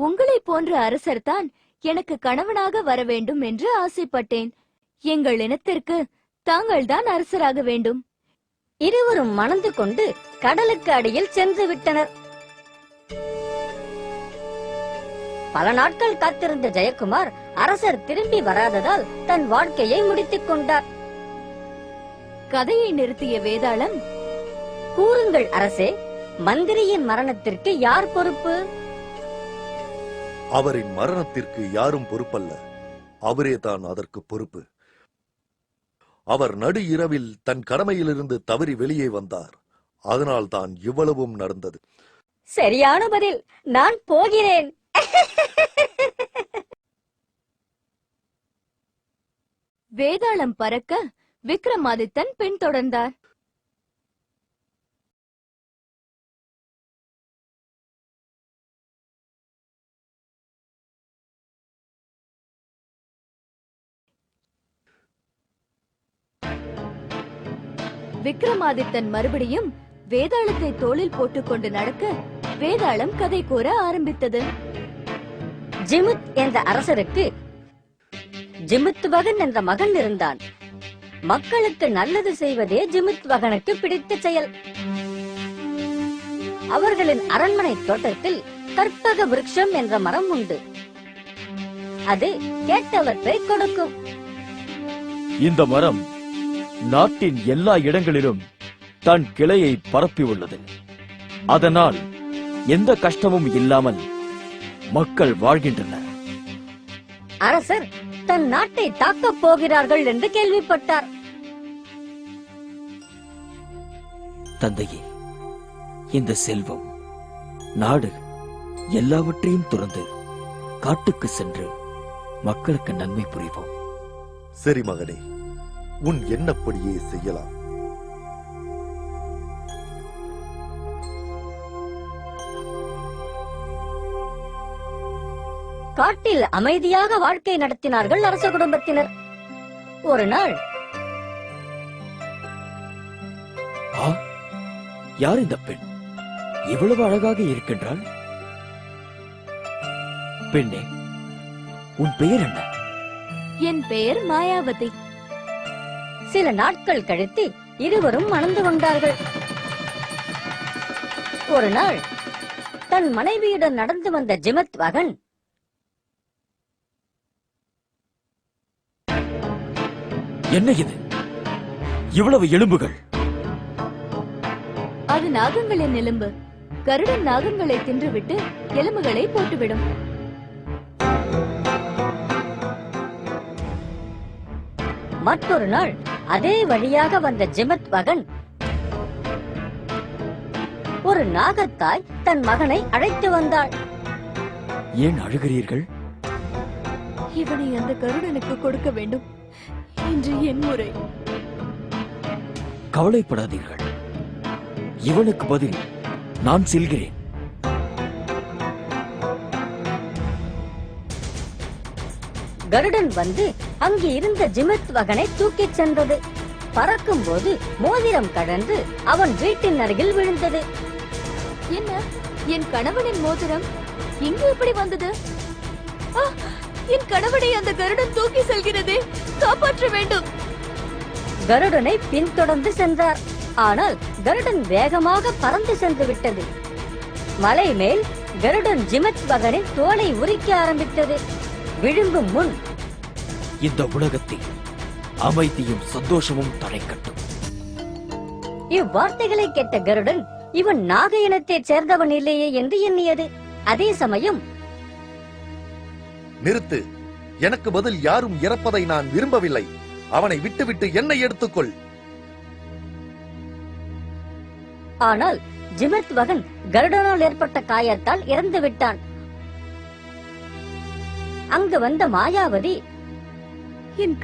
உங்களை போன்ற அரசர் தான் எனக்கு கணவனாக வர வேண்டும் என்று ஆசைப்பட்டேன். எங்கள் இனத்திற்கு தாங்கள்தான் அரசராக வேண்டும். இருவரும் மணந்து கொண்டு கடலுக்கு அடியில் சென்று விட்டனர். பல நாட்கள் காத்திருந்த ஜெயக்குமார் அரசர் திரும்பி வராததால் தன் வாழ்க்கையை முடித்துக் கொண்டார். கதையை நிறுத்திய வேதாளம், கூறுங்கள் அரசே, மந்திரியின் மரணத்திற்கு யார் பொறுப்பு? அவரின் மரணத்திற்கு யாரும் பொறுப்பல்ல, அவரே தான் அதற்கு பொறுப்பு. அவர் நடு இரவில் தன் கடமையிலிருந்து தவறி வெளியே வந்தார். அதனால் தான் இவ்வளவும் நடந்தது. சரியான பதில். நான் போகிறேன். வேதாளம் பறக்க விக்ரமாதித்தன் பின்தொடர்ந்தார். விக்ரமாதித்தன் மறுபடியும் வேதாளத்தை தோளில் போட்டுக்கொண்டு நடக்க வேதாளம் கதை கூற ஆரம்பித்தது. ஜிமுத் என்ற அரசருக்கு ஜிமுத்வகன் என்ற மகன் இருந்தான். மக்களுக்கு நல்லது செய்வதே ஜிமுத்வகனுக்கு பிடித்த செயல். அவர்களின் அரண்மனை தோட்டத்தில் கற்பக விருட்சம் என்ற மரம் உண்டு. அது கேட்டவற்றை கொடுக்கும். இந்த மரம் நாட்டின் எல்லா இடங்களிலும் தன் கிளையை பரப்பியுள்ளது. அதனால் எந்த கஷ்டமும் இல்லாமல் மக்கள் வாழ்கின்றனர். அரசர் தன் நாட்டை தாக்கப் போகிறார்கள் என்று கேள்விப்பட்டார். தந்தையே, இந்த செல்வம், நாடு எல்லாவற்றையும் துறந்து காட்டுக்கு சென்று மக்களுக்கு நன்மை புரிவோம். சரி மகனே, உன் எண்ணப்படியே செய்யலாம். காட்டில் அமைதியாக வாழ்க்கை நடத்தினார்கள் அரச குடும்பத்தினர். ஒரு நாள், யார் இந்த பெண்? இவ்வளவு அழகாக இருக்கின்றாள். பெண்ணே, உன் பெயர் என்ன? என் பெயர் மாயாவதி. சில நாட்கள் கழித்து இருவரும் மணந்து கொண்டார்கள். ஒரு நாள் தன் மனைவியுடன் நடந்து வந்த ஜிமுத்வகன், என்ன இது? இவ்வளவு எலும்புகள்? அது நாகங்களின் எலும்பு. கருடன் நாகங்களை தின்றுவிட்டு எலும்புகளை போட்டுவிடும். மற்றொரு நாள் அதே வழியாக வந்த ஜிமுத்வகன், ஒரு நாகத்தாய் தன் மகனை அழைத்து வந்தாள். ஏன் அழுகிறீர்கள்? இவனை அந்த கருடனுக்கு கொடுக்க வேண்டும். இன்று என் முறை. கவலைப்படாதீர்கள், இவனுக்கு பதில் நான் செல்கிறேன். கருடன் வந்து அங்கு இருந்த ஜிமுத்வகனை தூக்கிச் சென்றது. பறக்கும் போது மோதிரம் கடந்து அவன் வீட்டின் அருகில் விழுந்தது. என்ன, என் கணவனின் மோதிரம் இங்கு எப்படி வந்தது? என் கணவனை அந்த கருடன் தூக்கி செல்கிறதே, காப்பாற்ற வேண்டும். கருடனை பின்தொடர்ந்து சென்றார். ஆனால் கருடன் வேகமாக பறந்து சென்று விட்டது. மலை மேல் கருடன் ஜிமுத்வகனின் தோலை உரிக்க ஆரம்பித்தது. விழுங்கும் முன், இந்த உலகத்தில் அமைதியும் சந்தோஷமும் தழைக்கட்டும். இவ்வார்த்தைகளை கேட்ட கருடன், இவன் நாக இனத்தைச் சேர்ந்தவன் இல்லையே என்று எண்ணியது. அதே சமயம், நிறுத்து, எனக்கு பதில் யாரும் இறப்பதை நான் விரும்பவில்லை. அவனை விட்டுவிட்டு என்னை எடுத்துக்கொள். ஆனால் ஜிமுத்வகன் கருடனால் ஏற்பட்ட காயத்தால் இறந்து விட்டான். அங்கு வந்த மாயாவதி, என்